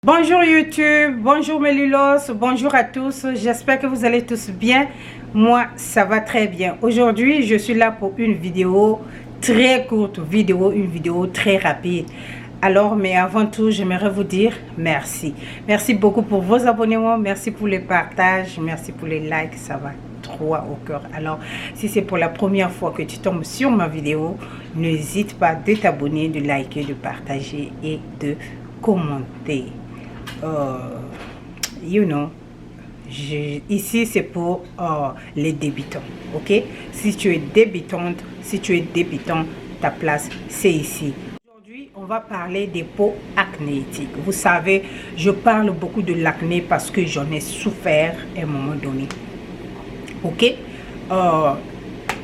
Bonjour YouTube, bonjour mes lulos, bonjour à tous, j'espère que vous allez tous bien. Moi ça va très bien. Aujourd'hui je suis là pour une vidéo très courte, une vidéo très rapide. Alors mais avant tout j'aimerais vous dire merci. Merci beaucoup pour vos abonnements, merci pour les partages, merci pour les likes, ça va droit au cœur. Alors si c'est pour la première fois que tu tombes sur ma vidéo, n'hésite pas de t'abonner, de liker, de partager et de commenter. Ici c'est pour les débutants, ok? Si tu es débutante, si tu es débutant, ta place c'est ici. Aujourd'hui on va parler des peaux acnéiques. Vous savez, je parle beaucoup de l'acné parce que j'en ai souffert à un moment donné, ok?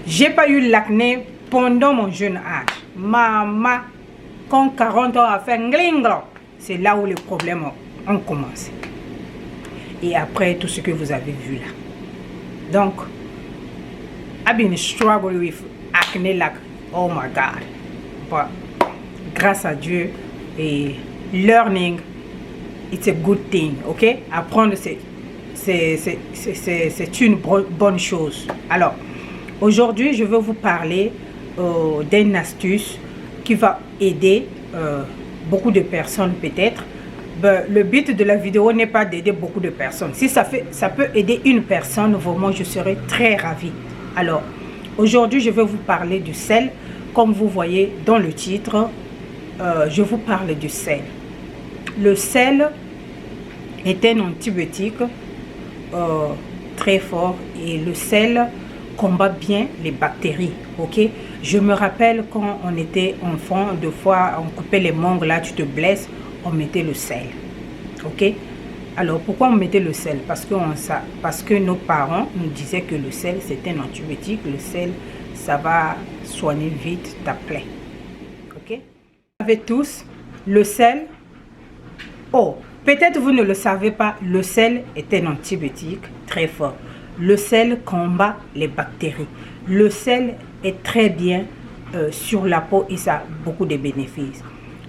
J'ai pas eu l'acné pendant mon jeune âge. Maman, quand 40 ans a fait ngling, c'est là où les problèmes ont commencé. Et après tout ce que vous avez vu là. Donc, I've been struggling with acne like, oh my God. But grâce à Dieu et learning, it's a good thing, ok? Apprendre c'est une bonne chose. Alors, aujourd'hui, je veux vous parler d'une astuce qui va aider beaucoup de personnes peut-être. Le but de la vidéo n'est pas d'aider beaucoup de personnes. Si ça peut aider une personne, vraiment je serai très ravie. Alors aujourd'hui je vais vous parler du sel. Comme vous voyez dans le titre, je vous parle du sel. Le sel est un antibiotique très fort et le sel combat bien les bactéries, ok? Je me rappelle quand on était enfant, deux fois on coupait les mangles là, tu te blesses, on mettait le sel, ok? Alors pourquoi on mettait le sel? Parce que nos parents nous disaient que le sel c'est un antibiotique, le sel ça va soigner vite ta plaie, ok? Vous savez tous, le sel, oh, peut-être vous ne le savez pas, le sel est un antibiotique très fort. Le sel combat les bactéries. Le sel est très bien sur la peau et ça a beaucoup de bénéfices.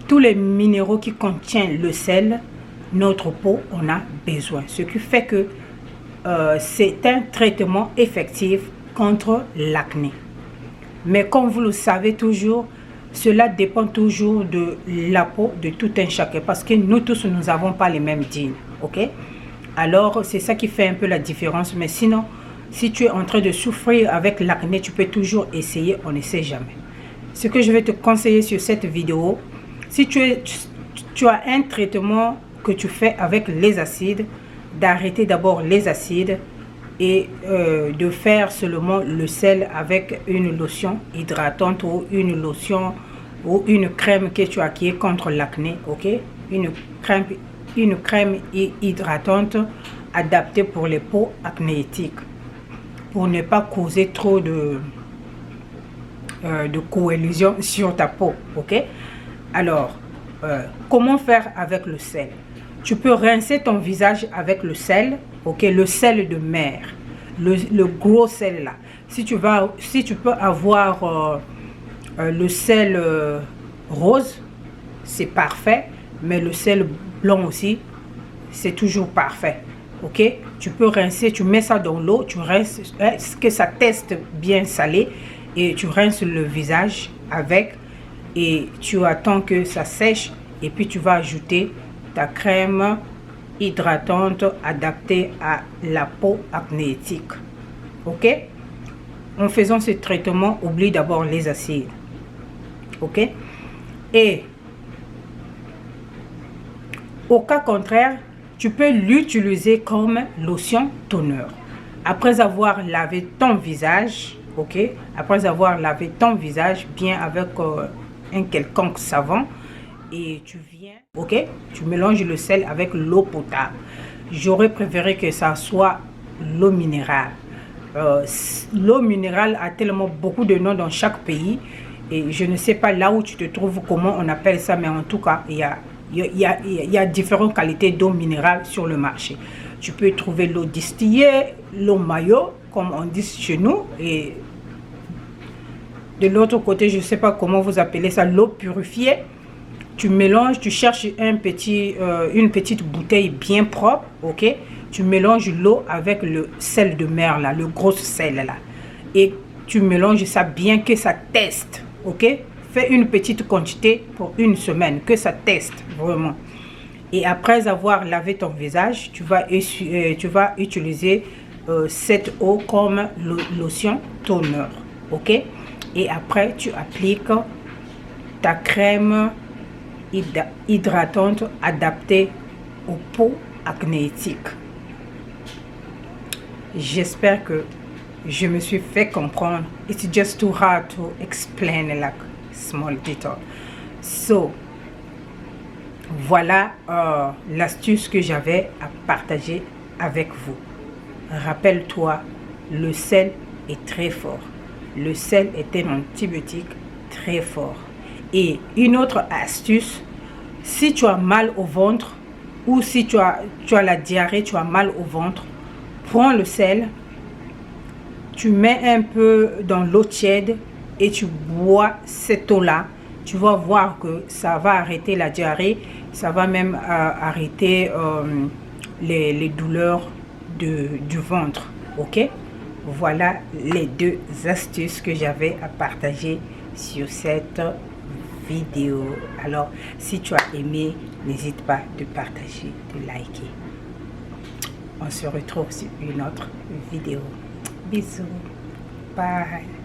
Tous les minéraux qui contiennent le sel, notre peau en a besoin. Ce qui fait que c'est un traitement effectif contre l'acné. Mais comme vous le savez toujours, cela dépend toujours de la peau de tout un chacun. Parce que nous tous, nous n'avons pas les mêmes jeans, ok? Alors, c'est ça qui fait un peu la différence. Mais sinon, si tu es en train de souffrir avec l'acné, tu peux toujours essayer, on ne sait jamais. Ce que je vais te conseiller sur cette vidéo, si tu as un traitement que tu fais avec les acides, d'arrêter d'abord les acides et de faire seulement le sel avec une lotion hydratante ou une lotion ou une crème que tu as qui est contre l'acné, ok? Une crème hydratante adaptée pour les peaux acnéiques pour ne pas causer trop de cohésion sur ta peau, ok? Alors, comment faire avec le sel? Tu peux rincer ton visage avec le sel, ok? Le sel de mer, le gros sel là. Si tu peux avoir le sel rose, c'est parfait, mais le sel blanc aussi, c'est toujours parfait, ok? Tu peux rincer, tu mets ça dans l'eau, tu rinces, que ça teste bien salé et tu rinces le visage avec et tu attends que ça sèche et puis tu vas ajouter ta crème hydratante adaptée à la peau acnéique, ok? En faisant ce traitement, oublie d'abord les acides, ok? Et au cas contraire, tu peux l'utiliser comme lotion toner. Après avoir lavé ton visage, ok? Après avoir lavé ton visage bien avec un quelconque savon, et tu viens, ok? Tu mélanges le sel avec l'eau potable. J'aurais préféré que ça soit l'eau minérale. L'eau minérale a tellement beaucoup de noms dans chaque pays et je ne sais pas là où tu te trouves comment on appelle ça, mais en tout cas il y a différentes qualités d'eau minérale sur le marché. Tu peux trouver l'eau distillée, l'eau maillot comme on dit chez nous, et de l'autre côté je ne sais pas comment vous appelez ça, l'eau purifiée. tu mélanges, tu cherches une petite bouteille bien propre, ok? Tu mélanges l'eau avec le sel de mer là, le gros sel là, et tu mélanges ça bien, que ça teste, ok? Fais une petite quantité pour une semaine, que ça teste vraiment. Et après avoir lavé ton visage, tu vas utiliser cette eau comme lotion toner, ok? Et après tu appliques ta crème hydratante adaptée aux peaux acnéiques. J'espère que je me suis fait comprendre. It's just too hard to explain like small detail. So, voilà l'astuce que j'avais à partager avec vous. Rappelle-toi, le sel est très fort. Le sel est un antibiotique très fort. Et une autre astuce, si tu as mal au ventre ou si tu as la diarrhée, tu as mal au ventre, prends le sel, tu mets un peu dans l'eau tiède et tu bois cette eau-là. Tu vas voir que ça va arrêter la diarrhée, ça va même arrêter les douleurs du ventre, ok? Voilà les deux astuces que j'avais à partager sur cette vidéo. Alors, si tu as aimé, n'hésite pas de partager, de liker. On se retrouve sur une autre vidéo. Bisous. Bye.